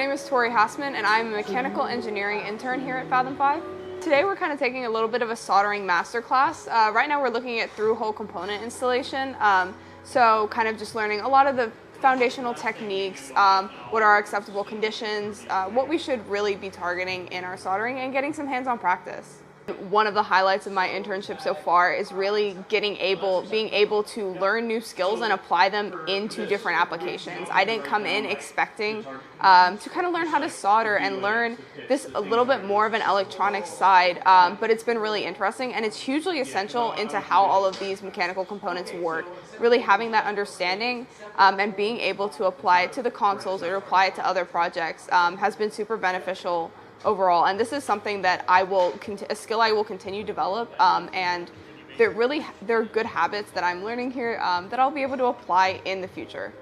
name is Tori Hassman and I'm a mechanical engineering intern here at Fathom5. Today we're kind of taking a little bit of a soldering masterclass. Right now we're looking at through-hole component installation, so kind of just learning a lot of the foundational techniques, what are acceptable conditions, what we should really be targeting in our soldering, and getting some hands-on practice. One of the highlights of my internship so far is really being able to learn new skills and apply them into different applications. I didn't come in expecting to kind of learn how to solder and learn this a little bit more of an electronic side, but it's been really interesting, and it's hugely essential into how all of these mechanical components work. Really having that understanding and being able to apply it to the consoles or apply it to other projects has been super beneficial overall, and this is something that a skill I will continue to develop, and they're good habits that I'm learning here that I'll be able to apply in the future.